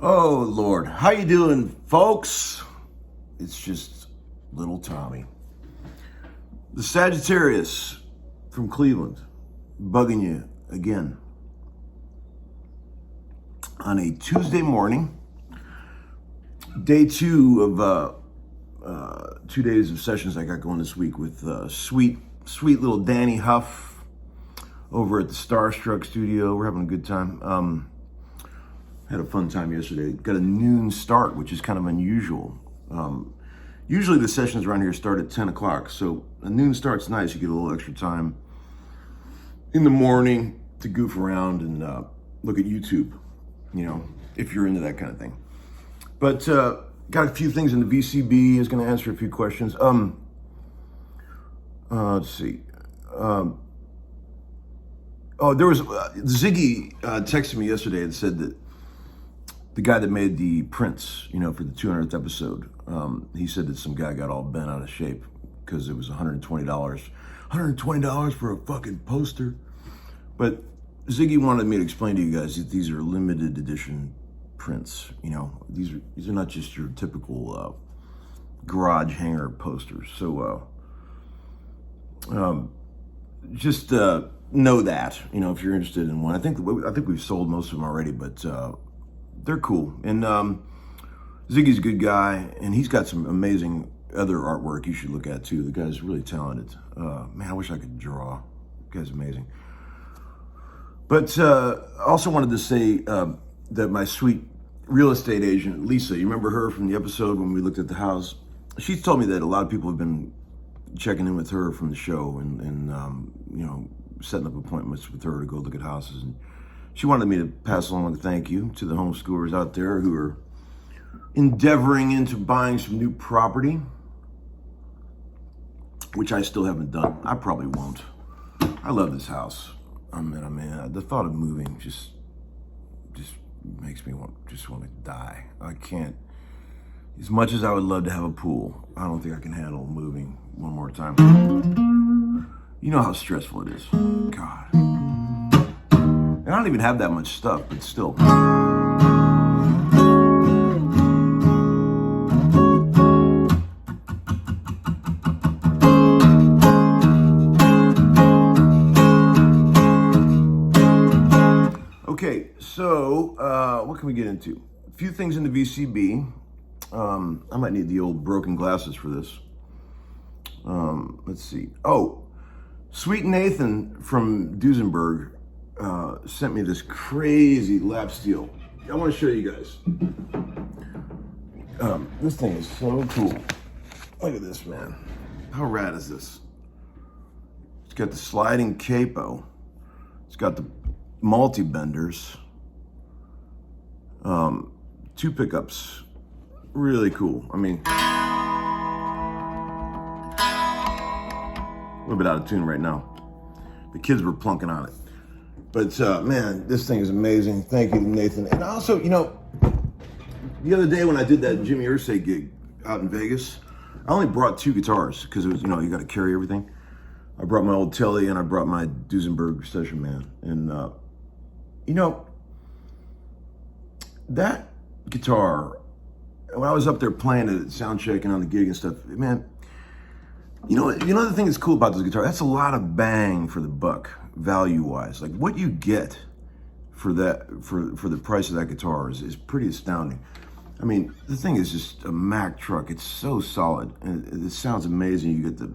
Oh, Lord. How you doing, folks? It's just little Tommy. The Sagittarius from Cleveland, bugging you again. On a Tuesday morning, day 2 of 2 days of sessions I got going this week with sweet little Danny Huff over at the Starstruck studio. We're having a good time. Had a fun time yesterday. Got a noon start, which is kind of unusual. Usually the sessions around here start at 10 o'clock, so a noon start's nice. You get a little extra time in the morning to goof around and look at YouTube, you know, if you're into that kind of thing. But got a few things in the VCB. I was going to answer a few questions. Let's see. There was Ziggy texted me yesterday and said that the guy that made the prints, you know, for the 200th episode, he said that some guy got all bent out of shape because it was $120. $120 for a fucking poster. But Ziggy wanted me to explain to you guys that these are limited edition prints. You know, these are not just your typical garage hanger posters. So just know that, you know, if you're interested in one. I think we've sold most of them already, but they're cool. And Ziggy's a good guy, and he's got some amazing other artwork you should look at too. The guy's really talented. Man, I wish I could draw. The guy's amazing. But I also wanted to say that my sweet real estate agent, Lisa, you remember her from the episode when we looked at the house? She's told me that a lot of people have been checking in with her from the show and you know, setting up appointments with her to go look at houses. And she wanted me to pass along a thank you to the homeschoolers out there who are endeavoring into buying some new property, which I still haven't done. I probably won't. I love this house. I mean, the thought of moving just makes me want to die. I can't. As much as I would love to have a pool, I don't think I can handle moving one more time. You know how stressful it is. God. And I don't even have that much stuff, but still. Okay, so what can we get into? A few things in the VCB. I might need the old broken glasses for this. Let's see. Oh, Sweet Nathan from Duesenberg sent me this crazy lap steel. I want to show you guys. This thing is so cool. Look at this, man. How rad is this? It's got the sliding capo. It's got the multi-benders. 2 pickups. Really cool. I mean, a little bit out of tune right now. The kids were plunking on it. But man, this thing is amazing. Thank you to Nathan. And also, you know, the other day when I did that Jimmy Irsay gig out in Vegas, I only brought 2 guitars because it was, you know, you got to carry everything. I brought my old Telly and I brought my Duesenberg Session Man. And, you know, that guitar, when I was up there playing it, sound checking on the gig and stuff, man, you know the thing that's cool about this guitar, that's a lot of bang for the buck, value-wise. Like what you get for that, for the price of that guitar is pretty astounding. I mean, the thing is just a Mack truck. It's so solid, and it sounds amazing. You get the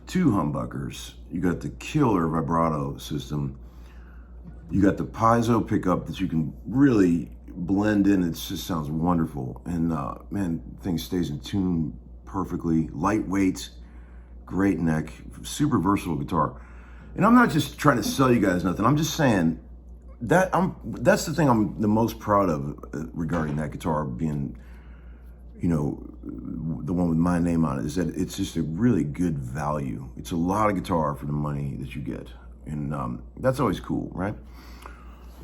2 humbuckers, you got the killer vibrato system, you got the piezo pickup that you can really blend in. It just sounds wonderful. And man, the thing stays in tune perfectly. Lightweight, great neck, super versatile guitar. And I'm not just trying to sell you guys nothing. I'm just saying that that's the thing I'm the most proud of regarding that guitar being, you know, the one with my name on it, is that it's just a really good value. It's a lot of guitar for the money that you get. And that's always cool, right?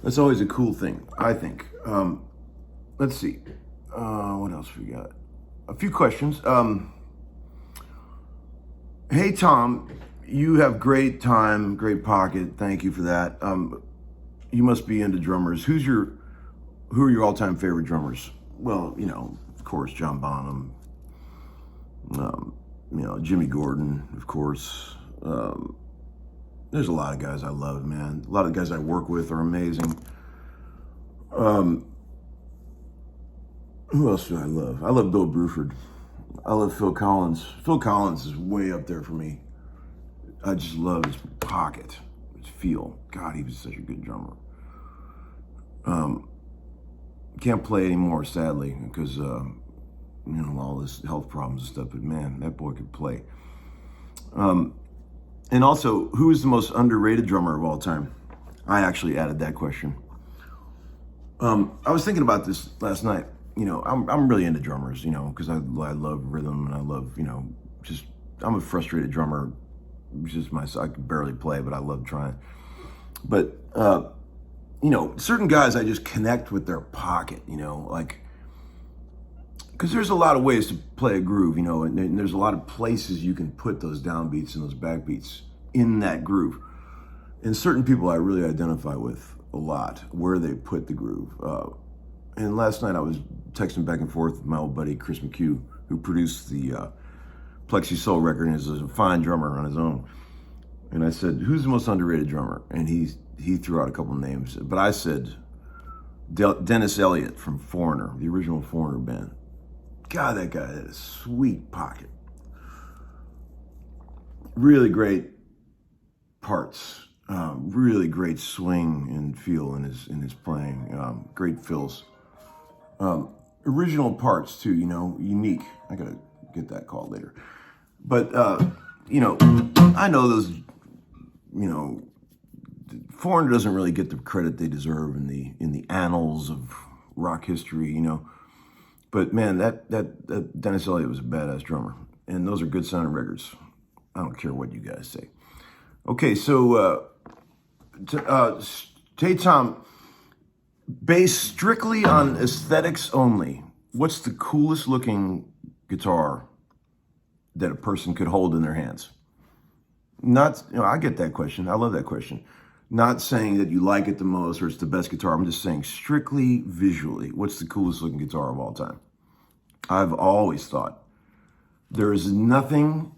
That's always a cool thing, I think. Let's see. What else we got? A few questions. Hey, Tom, you have great time, great pocket. Thank you for that. you must be into drummers. Who are your all-time favorite drummers? Well, of course, John Bonham, Jimmy Gordon, of course. There's a lot of guys I love, man. A lot of the guys I work with are amazing. Who else do I love? I love Bill Bruford. I love Phil Collins. Phil Collins is way up there for me. I just love his pocket, his feel. God, he was such a good drummer. Can't play anymore, sadly, because all this health problems and stuff. But man, that boy could play. And also, who is the most underrated drummer of all time? I actually added that question. I was thinking about this last night. I'm really into drummers, because I love rhythm and I love, I'm a frustrated drummer. I can barely play, but I love trying. But, certain guys I just connect with their pocket, because there's a lot of ways to play a groove, and there's a lot of places you can put those downbeats and those backbeats in that groove. And certain people I really identify with a lot, where they put the groove. And last night I was texting back and forth with my old buddy Chris McHugh, who produced the Plexi Soul record and is a fine drummer on his own. And I said, who's the most underrated drummer? And he threw out a couple of names, but I said Dennis Elliott from Foreigner, the original Foreigner band. God, that guy had a sweet pocket. Really great parts, really great swing and feel in his playing. Great fills. Original parts too, unique. I gotta get that call later. But I know those. Foreigner doesn't really get the credit they deserve in the annals of rock history, But man, that Dennis Elliott was a badass drummer, and those are good sounding records. I don't care what you guys say. Okay, so hey Tom, based strictly on aesthetics only, what's the coolest looking guitar that a person could hold in their hands? Not, I get that question. I love that question. Not saying that you like it the most or it's the best guitar. I'm just saying strictly visually, what's the coolest looking guitar of all time? I've always thought there is nothing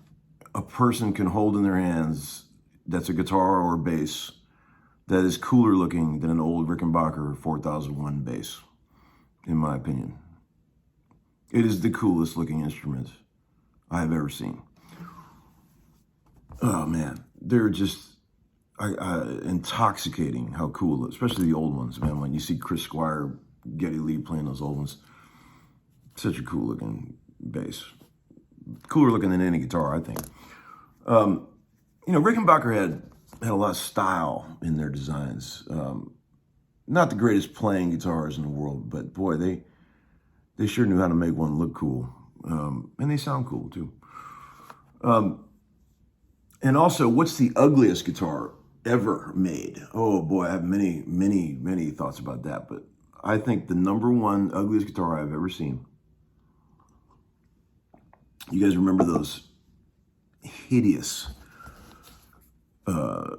a person can hold in their hands that's a guitar or a bass that is cooler looking than an old Rickenbacker 4001 bass, in my opinion. It is the coolest looking instrument I have ever seen. Oh man, they're just intoxicating how cool, especially the old ones, man. When you see Chris Squire, Geddy Lee playing those old ones, such a cool looking bass. Cooler looking than any guitar, I think. Rickenbacker had a lot of style in their designs. Not the greatest playing guitars in the world, but boy, they sure knew how to make one look cool. And they sound cool too. And also, what's the ugliest guitar ever made? Oh boy, I have many, many, many thoughts about that. But I think the number one ugliest guitar I've ever seen. You guys remember those hideous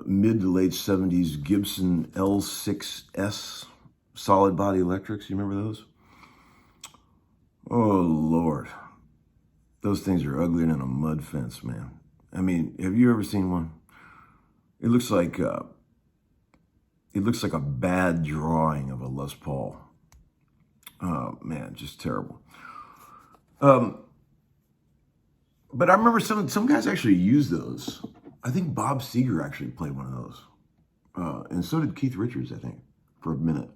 mid to late 70s Gibson L6S solid body electrics? You remember those? Oh Lord, those things are uglier than a mud fence, man. I mean, have you ever seen one? It looks like a bad drawing of a Les Paul. Oh man, just terrible. But I remember some guys actually used those. I think Bob Seger actually played one of those, and so did Keith Richards, I think, for a minute.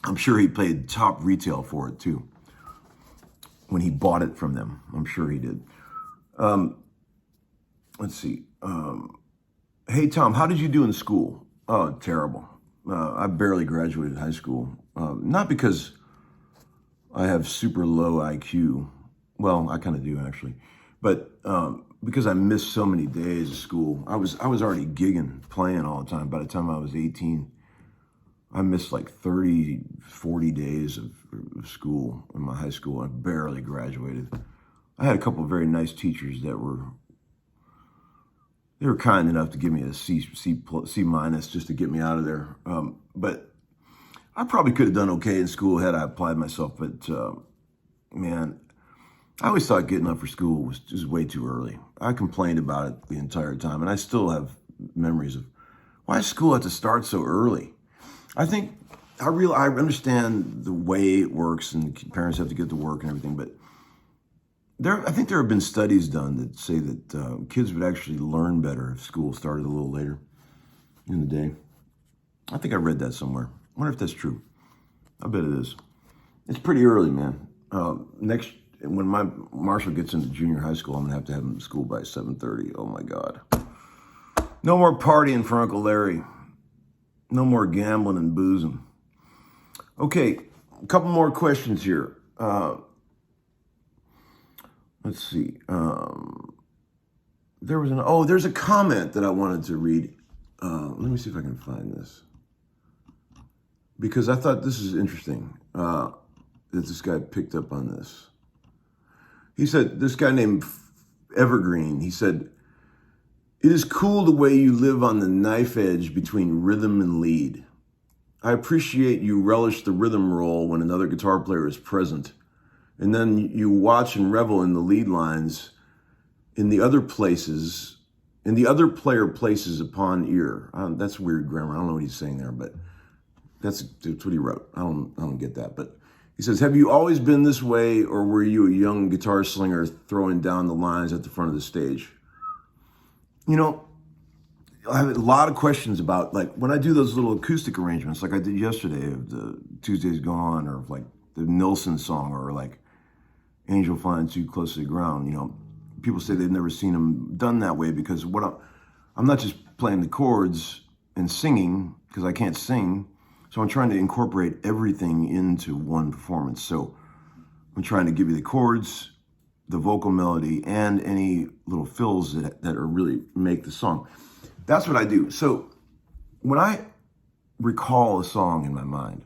I'm sure he paid top retail for it too when he bought it from them. I'm sure he did. Let's see. Hey, Tom, how did you do in school? Oh, terrible. I barely graduated high school. Not because I have super low IQ. Well, I kind of do actually. But because I missed so many days of school. I was already gigging, playing all the time. By the time I was 18, I missed like 30, 40 days of school in my high school. I barely graduated. I had a couple of very nice teachers that they were kind enough to give me a C minus just to get me out of there. But I probably could have done okay in school had I applied myself. But man, I always thought getting up for school was just way too early. I complained about it the entire time, and I still have memories of why does school have to start so early? I think I understand the way it works, and parents have to get to work and everything, but I think there have been studies done that say that kids would actually learn better if school started a little later in the day. I think I read that somewhere. I wonder if that's true. I bet it is. It's pretty early, man. When my Marshall gets into junior high school, I'm gonna have to have him in school by 7:30. Oh my God. No more partying for Uncle Larry. No more gambling and boozing. Okay, a couple more questions here. Let's see. There's a comment that I wanted to read. Let me see if I can find this. Because I thought this is interesting that this guy picked up on this. He said, this guy named Evergreen, he said, "It is cool the way you live on the knife edge between rhythm and lead. I appreciate you relish the rhythm roll when another guitar player is present. And then you watch and revel in the lead lines in the other player places upon ear." That's weird grammar. I don't know what he's saying there, but that's what he wrote. I don't get that. But he says, "Have you always been this way, or were you a young guitar slinger throwing down the lines at the front of the stage?" You know, I have a lot of questions about, like, when I do those little acoustic arrangements, like I did yesterday of the Tuesday's Gone, or like the Nilsson song, or like Angel Flying Too Close to the Ground. You know, people say they've never seen them done that way because I'm not just playing the chords and singing because I can't sing. So I'm trying to incorporate everything into one performance. So I'm trying to give you the chords, the vocal melody, and any little fills that are really make the song. That's what I do. So when I recall a song in my mind,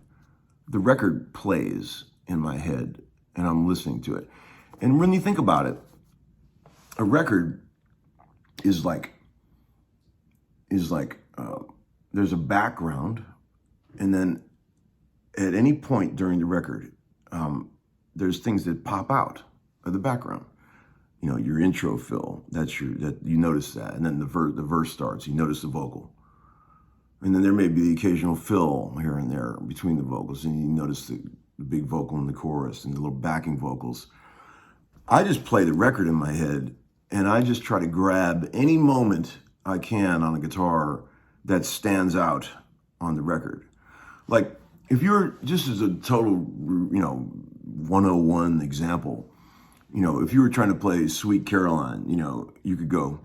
the record plays in my head and I'm listening to it. And when you think about it, a record is like there's a background, and then at any point during the record, there's things that pop out of the background. You know, your intro fill, that you notice that, and then the verse starts. You notice the vocal, and then there may be the occasional fill here and there between the vocals, and you notice the big vocal in the chorus and the little backing vocals. I just play the record in my head, and I just try to grab any moment I can on a guitar that stands out on the record. Like, if you're, just as a total, 101 example, if you were trying to play Sweet Caroline, you could go.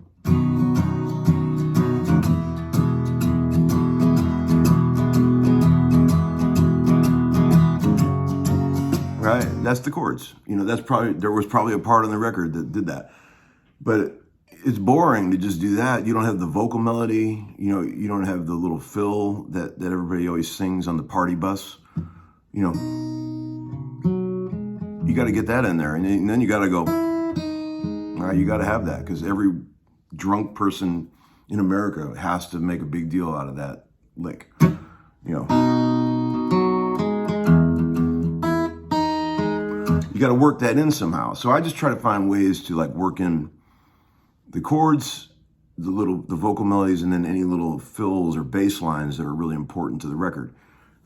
Right? That's the chords. There was probably a part on the record that did that. But it's boring to just do that. You don't have the vocal melody. You don't have the little fill that everybody always sings on the party bus. You got to get that in there, and then you got to go. All right, you got to have that, because every drunk person in America has to make a big deal out of that lick. You got to work that in somehow. So I just try to find ways to work in the chords, the vocal melodies, and then any little fills or bass lines that are really important to the record,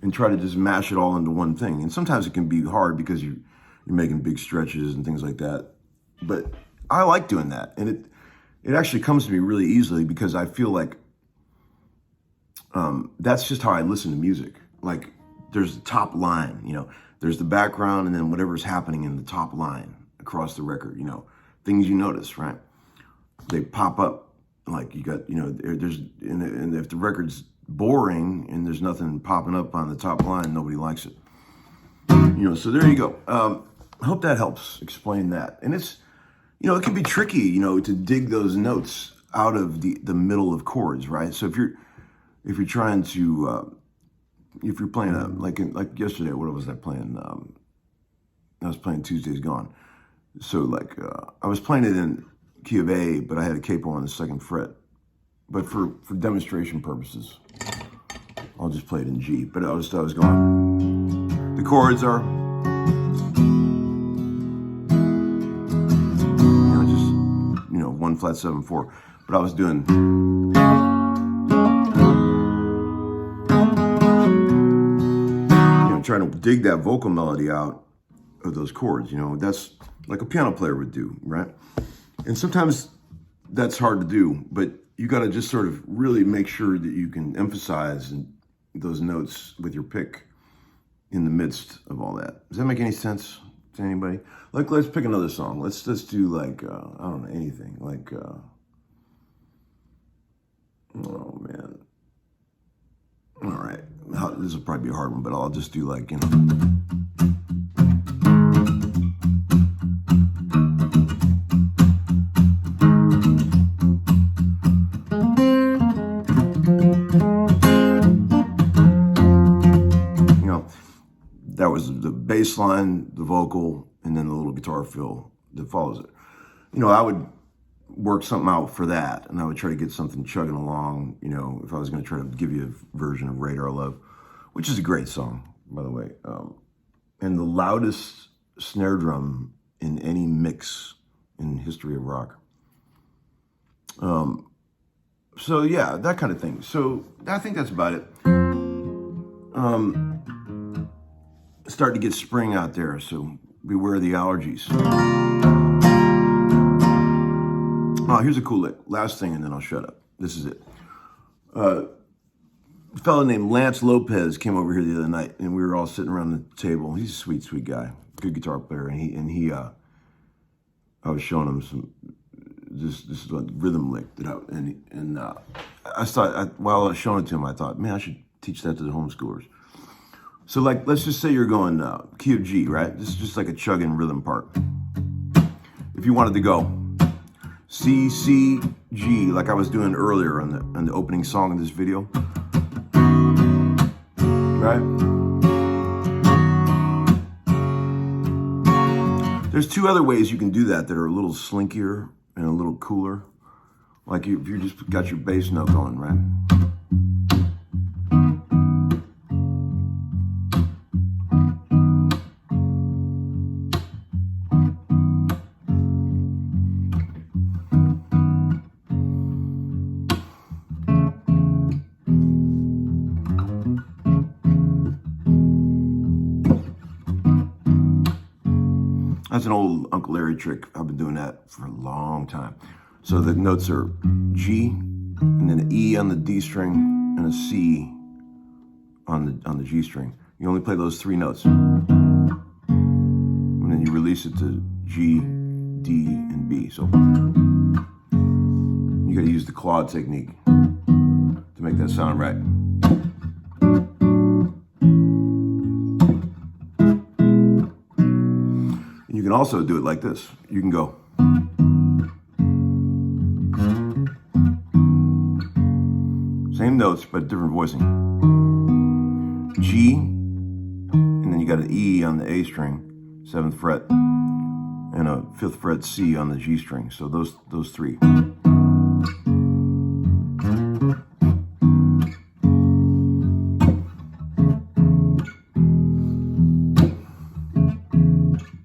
and try to just mash it all into one thing. And sometimes it can be hard because you're making big stretches and things like that. But I like doing that. And it actually comes to me really easily, because I feel like that's just how I listen to music. Like, there's the top line, there's the background, and then whatever's happening in the top line across the record, things you notice, right? They pop up, like you got, and if the record's boring and there's nothing popping up on the top line, nobody likes it. So there you go. I hope that helps explain that. And it's, it can be tricky, to dig those notes out of the middle of chords, right? So if you're trying to, if you're playing like yesterday, what was I playing? I was playing Tuesday's Gone. So I was playing it in key of A, but I had a capo on the second fret. but for demonstration purposes, I'll just play it in G. But I was going. The chords are, just 1 flat 7 4. But I was doing. Trying to dig that vocal melody out of those chords, that's like a piano player would do, right? And sometimes that's hard to do, but you got to just sort of really make sure that you can emphasize those notes with your pick in the midst of all that. Does that make any sense to anybody? Like, let's pick another song. Let's just do like, I don't know, anything. Like, oh man. All right, this will probably be a hard one, but I'll just do like, that was the bass line, the vocal, and then the little guitar fill that follows it. I would work something out for that, and I would try to get something chugging along, if I was going to try to give you a version of Radar Love, which is a great song, by the way, and the loudest snare drum in any mix in the history of rock. So yeah, that kind of thing. So I think that's about it. Starting to get spring out there, so beware the allergies. Oh, here's a cool lick. Last thing, and then I'll shut up. This is it. A fellow named Lance Lopez came over here the other night, and we were all sitting around the table. He's a sweet, sweet guy, good guitar player, and he I was showing him this is a rhythm lick that I thought while I was showing it to him, I thought, man, I should teach that to the homeschoolers. So like, let's just say you're going key of G, right? This is just like a chugging rhythm part. If you wanted to go C, C, G, like I was doing earlier on the opening song of this video, right? There's two other ways you can do that are a little slinkier and a little cooler. Like if you just got your bass note going, right? That's an old Uncle Larry trick. I've been doing that for a long time. So the notes are G, and then an E on the D string, and a C on the G string. You only play those 3 notes. And then you release it to G, D, and B. So you gotta use the claw technique to make that sound right. You can also do it like this. You can go. Same notes, but different voicing. G, and then you got an E on the A string, 7th fret, and a 5th fret C on the G string. So those 3.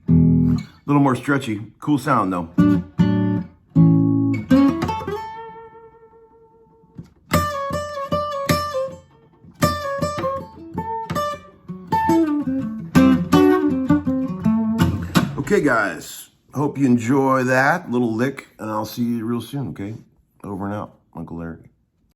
A little more stretchy. Cool sound though. Okay guys, hope you enjoy that little lick, and I'll see you real soon, okay? Over and out, Uncle Larry.